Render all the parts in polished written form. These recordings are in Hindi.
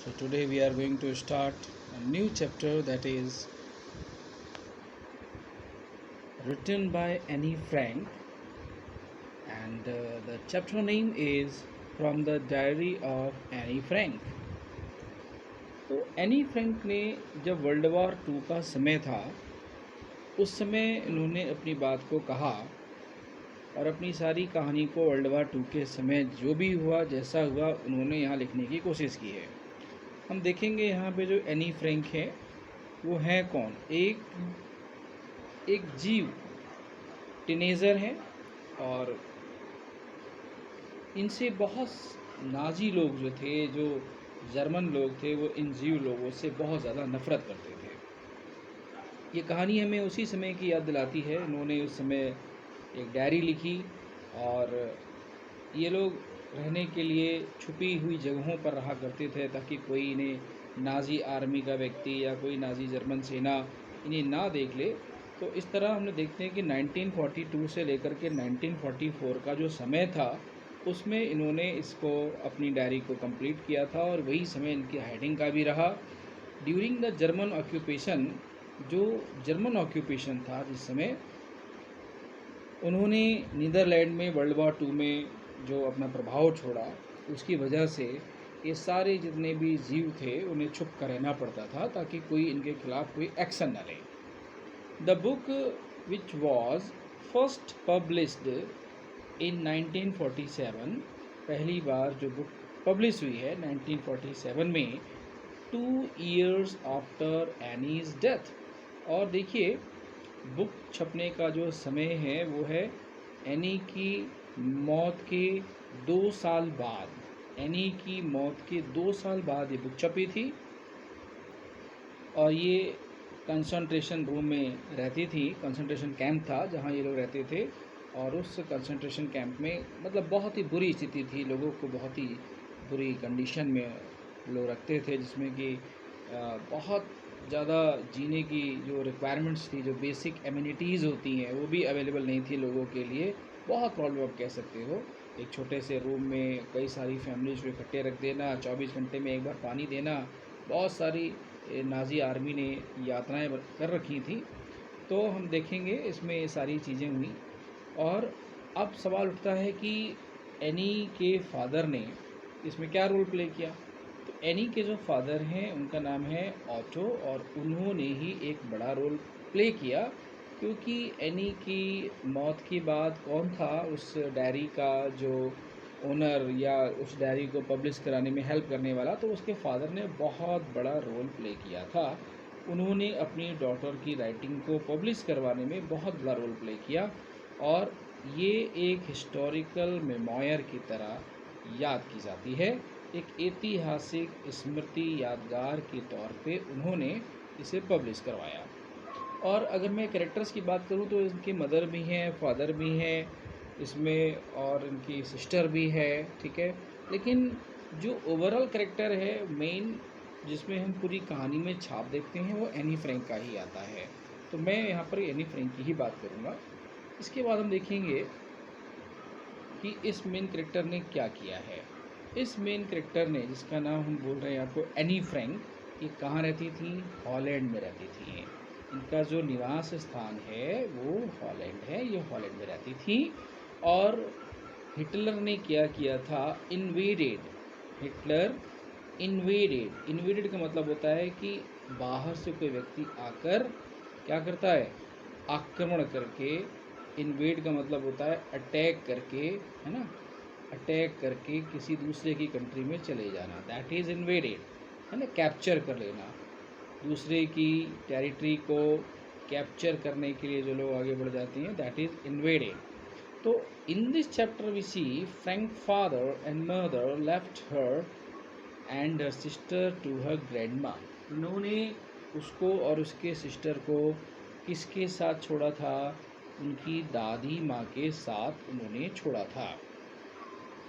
So today we are going to start a new chapter that is written by Annie Frank, and the chapter name is From the Diary of Annie Frank. तो एनी फ्रैंक ने जब वर्ल्ड वॉर 2 का समय था उस समय इन्होंने अपनी बात को कहा और अपनी सारी कहानी को वर्ल्ड वॉर 2 के समय जो भी हुआ जैसा हुआ उन्होंने यहाँ लिखने की कोशिश की है। हम देखेंगे यहाँ पे जो एनी फ्रैंक है वो है कौन। एक जीव टीनेजर है और इनसे बहुत नाजी लोग जो थे, जो जर्मन लोग थे, वो इन जीव लोगों से बहुत ज़्यादा नफ़रत करते थे। ये कहानी हमें उसी समय की याद दिलाती है। इन्होंने उस समय एक डायरी लिखी और ये लोग रहने के लिए छुपी हुई जगहों पर रहा करते थे ताकि कोई इन्हें नाजी आर्मी का व्यक्ति या कोई नाजी जर्मन सेना इन्हें ना देख ले। तो इस तरह हमने देखते हैं कि 1942 से लेकर के 1944 का जो समय था उसमें इन्होंने इसको अपनी डायरी को कंप्लीट किया था और वही समय इनकी हाइडिंग का भी रहा। ड्यूरिंग द जर्मन ऑक्यूपेशन, जो जर्मन ऑक्यूपेशन था जिस समय, उन्होंने नीदरलैंड में वर्ल्ड वॉर 2 में जो अपना प्रभाव छोड़ा उसकी वजह से ये सारे जितने भी जीव थे उन्हें छुप कर रहना पड़ता था ताकि कोई इनके खिलाफ कोई एक्शन न ले। The book which was first published in 1947, पहली बार जो बुक पब्लिश हुई है 1947 में, 2 years आफ्टर एनीज डेथ। और देखिए बुक छपने का जो समय है वो है एनी की मौत के 2 साल बाद। एनी की मौत के 2 साल बाद ये बुक छपी थी और ये कंसंट्रेशन रूम में रहती थी। कंसंट्रेशन कैंप था जहाँ ये लोग रहते थे और उस कंसंट्रेशन कैंप में मतलब बहुत ही बुरी स्थिति थी, लोगों को बहुत ही बुरी कंडीशन में लोग रखते थे, जिसमें कि बहुत ज़्यादा जीने की जो रिक्वायरमेंट्स थी, जो बेसिक एमिनिटीज़ होती हैं वो भी अवेलेबल नहीं थी लोगों के लिए। बहुत प्रॉब्लम आप कह सकते हो। एक छोटे से रूम में कई सारी फैमिलीज को इकट्ठे रख देना, 24 घंटे में एक बार पानी देना, बहुत सारी नाज़ी आर्मी ने यातनाएं कर रखी थी। तो हम देखेंगे इसमें ये सारी चीज़ें हुई। और अब सवाल उठता है कि एनी के फादर ने इसमें क्या रोल प्ले किया। तो एनी के जो फादर हैं उनका नाम है ऑटो और उन्होंने ही एक बड़ा रोल प्ले किया, क्योंकि एनी की मौत के बाद कौन था उस डायरी का जो ओनर या उस डायरी को पब्लिश कराने में हेल्प करने वाला, तो उसके फादर ने बहुत बड़ा रोल प्ले किया था। उन्होंने अपनी डॉटर की राइटिंग को पब्लिश करवाने में बहुत बड़ा रोल प्ले किया और ये एक हिस्टोरिकल मेमोयर की तरह याद की जाती है। एक ऐतिहासिक स्मृति यादगार के तौर पे उन्होंने इसे पब्लिश करवाया। और अगर मैं कैरेक्टर्स की बात करूं तो इनके मदर भी हैं, फादर भी हैं इसमें और इनकी सिस्टर भी है, ठीक है। लेकिन जो ओवरऑल कैरेक्टर है मेन, जिसमें हम पूरी कहानी में छाप देखते हैं, वो एनी फ्रैंक का ही आता है। तो मैं यहाँ पर एनी फ्रैंक की ही बात करूँगा। इसके बाद हम देखेंगे कि इस मेन कैरेक्टर ने क्या किया है। इस मेन कैरेक्टर ने, जिसका नाम हम बोल रहे हैं आपको एनी फ्रैंक, ये कहाँ रहती थी? हॉलैंड में रहती थी। इनका जो निवास स्थान है वो हॉलैंड है, ये हॉलैंड में रहती थी। और हिटलर ने क्या किया था? इन्वेडेड। हिटलर इन्वेडेड का मतलब होता है कि बाहर से कोई व्यक्ति आकर क्या करता है? आक्रमण करके। इन्वेड का मतलब होता है अटैक करके, है ना, अटैक करके किसी दूसरे की कंट्री में चले जाना, दैट इज़ इन्वेडेड, है ना, कैप्चर कर लेना। दूसरे की टेरिटरी को कैप्चर करने के लिए जो लोग आगे बढ़ जाते हैं, दैट इज़ इन्वेडेड। तो in this chapter we see Frank father and mother left her and her sister to her grandma. उन्होंने उसको और उसके सिस्टर को किसके साथ छोड़ा था? उनकी दादी माँ के साथ उन्होंने छोड़ा था।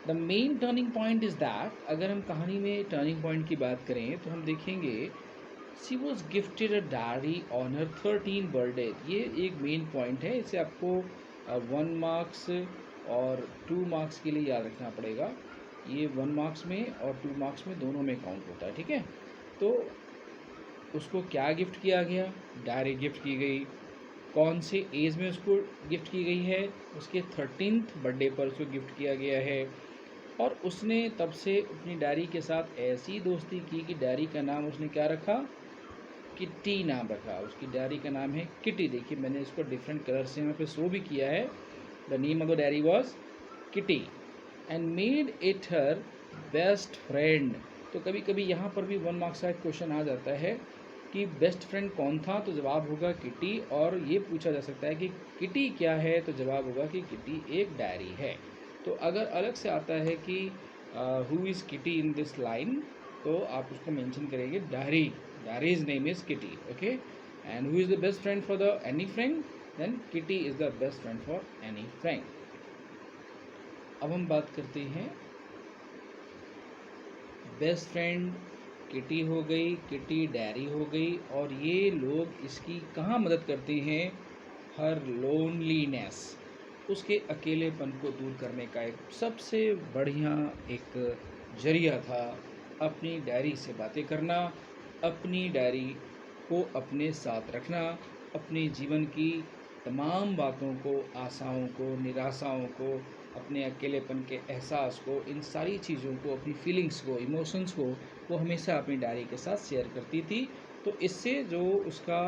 The main turning point is that, अगर हम कहानी में टर्निंग पॉइंट की बात करें तो हम देखेंगे she was gifted a diary on her 13 birthday. ये एक मेन पॉइंट है, इसे आपको 1 मार्क्स और 2 मार्क्स के लिए याद रखना पड़ेगा। ये 1 मार्क्स में और 2 मार्क्स में दोनों में काउंट होता है, ठीक है। तो उसको क्या गिफ्ट किया गया? डायरी गिफ्ट की गई। कौन से एज में उसको गिफ्ट की गई है? उसके 13th बर्थडे पर उसको गिफ्ट किया गया है। और उसने तब से अपनी डायरी के साथ ऐसी दोस्ती की कि डायरी का नाम उसने क्या रखा? किटी नाम रखा। उसकी डायरी का नाम है किटी। देखिए मैंने इसको डिफरेंट कलर से यहाँ पे शो भी किया है। The name of the diary was kitty and made it her best friend. तो कभी कभी यहाँ पर भी 1 मार्क्स का एक क्वेश्चन आ जाता है कि बेस्ट फ्रेंड कौन था, तो जवाब होगा किटी। और ये पूछा जा सकता है कि किटी क्या है, तो जवाब होगा कि किटी एक डायरी है। तो अगर अलग से आता है कि who is Kitty in this line, तो आप उसको मेंशन करेंगे diary, diary's name is Kitty, okay. And who is the best friend for the any friend, then Kitty is the best friend for any friend. अब हम बात करते हैं बेस्ट फ्रेंड। किटी हो गई, किटी डायरी हो गई, और ये लोग इसकी कहाँ मदद करते हैं? हर लोनलीनेस, उसके अकेलेपन को दूर करने का एक सबसे बढ़िया एक जरिया था अपनी डायरी से बातें करना, अपनी डायरी को अपने साथ रखना, अपने जीवन की तमाम बातों को, आशाओं को, निराशाओं को, अपने अकेलेपन के एहसास को, इन सारी चीज़ों को, अपनी फीलिंग्स को, इमोशंस को वो हमेशा अपनी डायरी के साथ शेयर करती थी। तो इससे जो उसका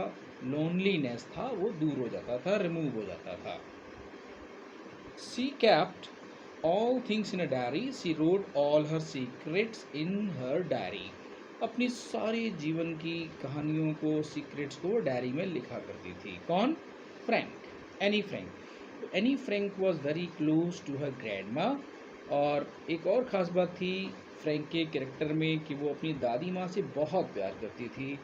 लोनलीनेस था वो दूर हो जाता था, रिमूव हो जाता था। She kept all things in a diary. She wrote all her secrets in her diary. अपनी सारी जीवन की कहानियों को, सीक्रेट्स को वो डायरी में लिखा करती थी। कौन? Frank, Anne Frank. तो Anne Frank was very close to her grand माँ। और एक और ख़ास बात थी फ्रैंक के कैरेक्टर में कि वो अपनी दादी माँ से बहुत प्यार करती थी।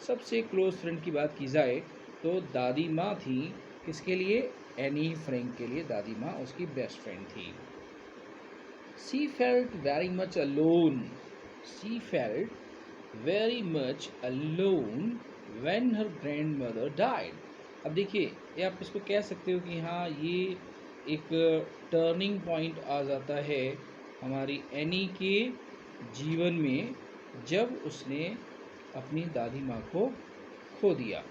सबसे क्लोज फ्रेंड की बात की जाए तो दादी माँ थी। किसके लिए? एनी फ्रैंक के लिए दादी माँ उसकी बेस्ट फ्रेंड थी। She felt very much alone. She felt very much alone when her grandmother died. अब देखिए, ये आप इसको कह सकते हो कि हाँ, ये एक टर्निंग पॉइंट आ जाता है हमारी एनी के जीवन में, जब उसने अपनी दादी माँ को खो दिया।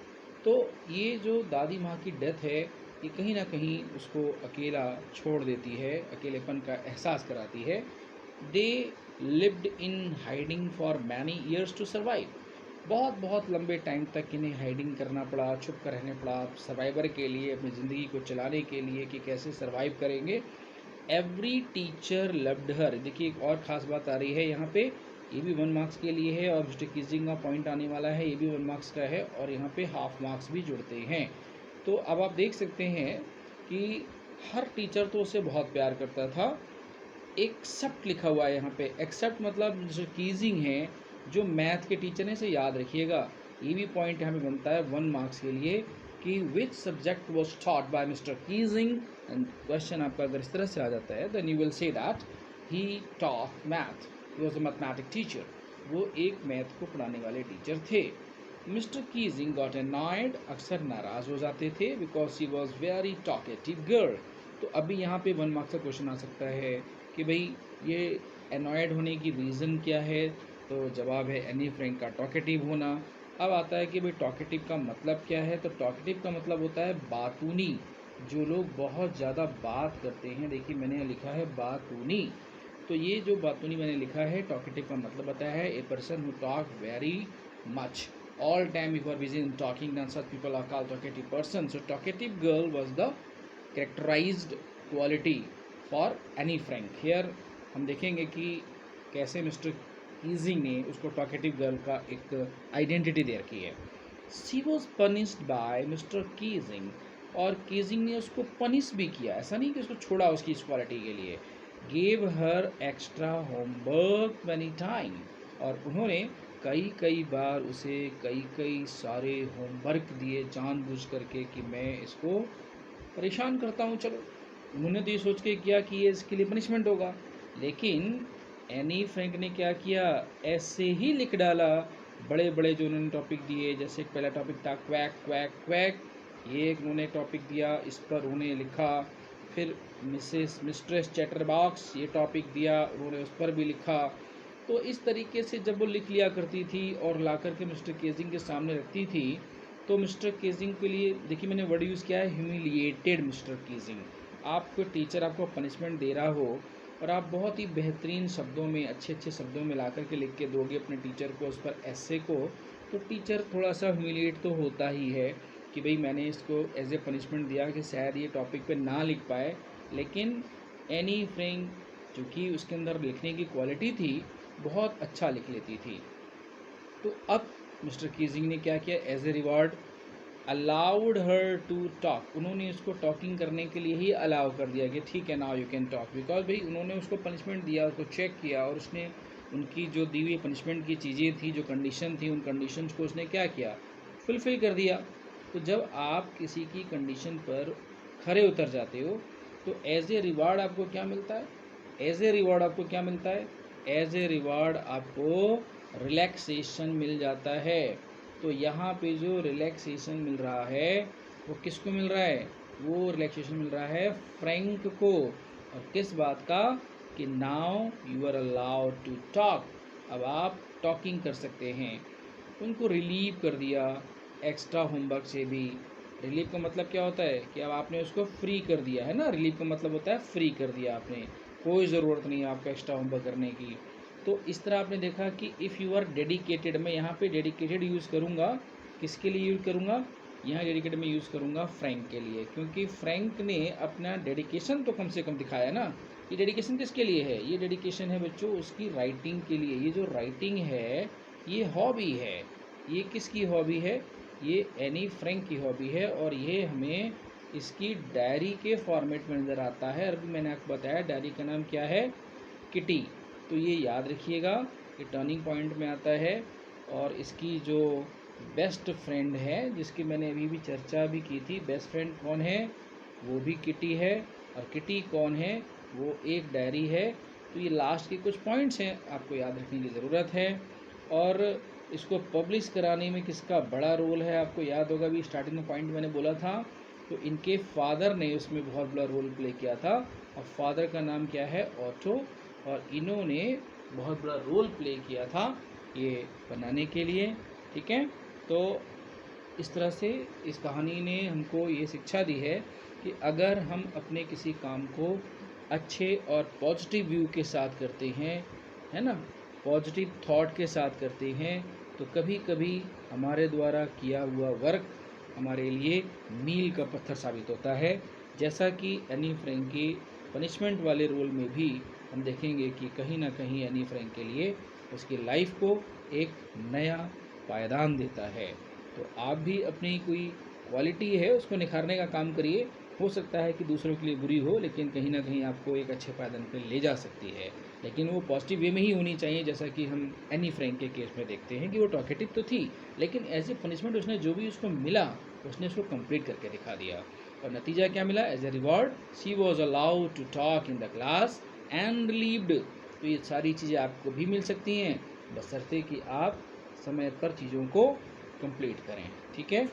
तो ये जो दादी माँ की डेथ है, ये कहीं ना कहीं उसको अकेला छोड़ देती है, अकेलेपन का एहसास कराती है। They lived in hiding for many years to survive. बहुत बहुत लंबे टाइम तक इन्हें हाइडिंग करना पड़ा, छुप कर रहने पड़ा, सर्वाइवर के लिए, अपनी ज़िंदगी को चलाने के लिए कि कैसे सर्वाइव करेंगे। Every teacher loved her. देखिए एक और ख़ास बात आ रही है यहाँ पे, ये भी 1 मार्क्स के लिए है, और मिस्टर कीजिंग का पॉइंट आने वाला है, ये भी 1 मार्क्स का है, और यहाँ पे हाफ मार्क्स भी जुड़ते हैं। तो अब आप देख सकते हैं कि हर टीचर तो उसे बहुत प्यार करता था। एक्सेप्ट लिखा हुआ है यहाँ पे। एक्सेप्ट मतलब जो कीजिंग है, जो मैथ के टीचर हैं, इसे याद रखिएगा। ये भी पॉइंट यहाँ पे बनता है 1 मार्क्स के लिए कि which subject was taught by Mr Keesing. And question आपका अगर इस तरह से आ जाता है, then you will say that he taught math, he was a mathematic teacher. वो एक मैथ को पढ़ाने वाले टीचर थे। मिस्टर कीजिंग गॉट एनॉयड, अक्सर नाराज़ हो जाते थे, because she was very talkative girl. तो अभी यहाँ पे 1 मार्क्स का क्वेश्चन आ सकता है कि भाई ये एनॉयड होने की रीज़न क्या है, तो जवाब है एनी फ्रैंक का टॉकेटिव होना। अब आता है कि भाई टॉकेटिव का मतलब क्या है, तो टॉकेटिव का मतलब होता है बातूनी, जो लोग बहुत ज़्यादा बात करते हैं। देखिए मैंने यहाँ लिखा है बातूनी, तो ये जो बातूनी मैंने लिखा है, टॉकेटिव का मतलब बताया है a person who talk very much all time if you are busy in talking, then such people are called talkative person. So talkative girl was the characterized quality for Annie Frank. Here हम देखेंगे कि कैसे मिस्टर कीजिंग ने उसको टॉकेटिव गर्ल का एक आइडेंटिटी दे रखी है। She was punished bye Mr Keesing, और कीजिंग ने उसको पनिश भी किया, ऐसा नहीं कि उसको छोड़ा उसकी इस क्वालिटी के लिए। Gave her extra homework many time, और उन्होंने कई बार उसे कई सारे होमवर्क दिए जानबूझ करके कि मैं इसको परेशान करता हूँ। चलो, उन्होंने तो ये सोच के किया कि ये इसके लिए पनिशमेंट होगा, लेकिन एनी फ्रैंक ने क्या किया, ऐसे ही लिख डाला। बड़े बड़े जो उन्होंने टॉपिक दिए, जैसे पहला टॉपिक था क्वैक क्वैक क्वैक, ये एक उन्होंने टॉपिक दिया, इस पर उन्हें लिखा। फिर मिस्ट्रेस चैटरबॉक्स ये टॉपिक दिया, उन्होंने उस पर भी लिखा। तो इस तरीके से जब वो लिख लिया करती थी और ला कर के मिस्टर केजिंग के सामने रखती थी, तो मिस्टर केजिंग के लिए देखिए मैंने वर्ड यूज़ किया है ह्यूमिलिएटेड मिस्टर केजिंग। आपको टीचर आपको पनिशमेंट दे रहा हो और आप बहुत ही बेहतरीन शब्दों में, अच्छे अच्छे शब्दों में ला कर के लिख के दोगे अपने टीचर को उस पर एस्से को, तो टीचर थोड़ा सा ह्यूमिलिएट तो होता ही है कि भाई मैंने इसको एज ए पनिशमेंट दिया कि शायद ये टॉपिक पे ना लिख पाए। लेकिन एनी फ्रैंक चूँकि उसके अंदर लिखने की क्वालिटी थी, बहुत अच्छा लिख लेती थी। तो अब मिस्टर कीजिंग ने क्या किया, as a reward allowed her to talk, उन्होंने उसको टॉकिंग करने के लिए ही अलाउ कर दिया कि ठीक है now you can talk. Because भाई उन्होंने उसको पनिशमेंट दिया, उसको चेक किया और उसने उनकी जो दी हुई पनिशमेंट की चीज़ें थी, जो कंडीशन थी, उन कंडीशंस को उसने क्या किया, फुलफ़िल कर दिया। तो जब आप किसी की कंडीशन पर खरे उतर जाते हो तो एज ए रिवार्ड आपको क्या मिलता है, एज ए रिवार्ड आपको क्या मिलता है, एज ए रिवार्ड आपको रिलैक्सेशन मिल जाता है। तो यहाँ पे जो रिलैक्सेशन मिल रहा है वो किसको मिल रहा है, वो रिलैक्सेशन मिल रहा है फ्रैंक को। और किस बात का, कि now you are allowed to talk, अब आप टॉकिंग कर सकते हैं। उनको रिलीव कर दिया एक्स्ट्रा होमवर्क से भी। रिलीव का मतलब क्या होता है कि अब आपने उसको फ्री कर दिया है ना, रिलीव का मतलब होता है फ्री कर दिया आपने, कोई ज़रूरत नहीं है आपको एक्स्ट्रा होमवर्क करने की। तो इस तरह आपने देखा कि इफ़ यू आर डेडिकेटेड, मैं यहाँ पे डेडिकेटेड यूज़ करूँगा, किसके लिए यूज़ करूँगा, यहाँ डेडिकेटेड में यूज़ करूँगा फ्रैंक के लिए, क्योंकि फ्रैंक ने अपना डेडिकेशन तो कम से कम दिखाया ना। ये डेडिकेशन किसके लिए है, ये डेडिकेशन है बच्चों उसकी राइटिंग के लिए। ये जो राइटिंग है ये हॉबी है, ये किसकी हॉबी है, ये एनी फ्रैंक की हॉबी है। और ये हमें इसकी डायरी के फॉर्मेट में नज़र आता है। अभी मैंने आपको बताया डायरी का नाम क्या है, किटी। तो ये याद रखिएगा, ये टर्निंग पॉइंट में आता है। और इसकी जो बेस्ट फ्रेंड है, जिसकी मैंने अभी भी चर्चा भी की थी, बेस्ट फ्रेंड कौन है, वो भी किटी है। और किटी कौन है, वो एक डायरी है। तो ये लास्ट के कुछ पॉइंट्स हैं, आपको याद रखने की ज़रूरत है। और इसको पब्लिश कराने में किसका बड़ा रोल है, आपको याद होगा भी स्टार्टिंग में पॉइंट मैंने बोला था, तो इनके फादर ने उसमें बहुत बड़ा रोल प्ले किया था। और फादर का नाम क्या है, ऑटो। और इन्होंने बहुत बड़ा रोल प्ले किया था ये बनाने के लिए, ठीक है। तो इस तरह से इस कहानी ने हमको ये शिक्षा दी है कि अगर हम अपने किसी काम को अच्छे और पॉजिटिव व्यू के साथ करते हैं, है ना, पॉजिटिव थॉट के साथ करते हैं, तो कभी कभी हमारे द्वारा किया हुआ वर्क हमारे लिए मील का पत्थर साबित होता है। जैसा कि एनी फ्रैंक के पनिशमेंट वाले रोल में भी हम देखेंगे कि कहीं ना कहीं एनी फ्रैंक के लिए उसकी लाइफ को एक नया पायदान देता है। तो आप भी अपनी कोई क्वालिटी है उसको निखारने का काम करिए। हो सकता है कि दूसरों के लिए बुरी हो, लेकिन कहीं ना कहीं आपको एक अच्छे पायदान पर ले जा सकती है। लेकिन वो पॉजिटिव वे में ही होनी चाहिए, जैसा कि हम एनी फ्रैंक के केस में देखते हैं कि वो टॉकेटिव तो थी, लेकिन एज ए पनिशमेंट उसने जो भी उसको मिला उसने उसको कंप्लीट करके दिखा दिया। और नतीजा क्या मिला, as a reward she was allowed to talk in the class and relieved. तो ये सारी चीज़ें आपको भी मिल सकती हैं, बशर्ते कि आप समय पर चीज़ों को कंप्लीट करें, ठीक है।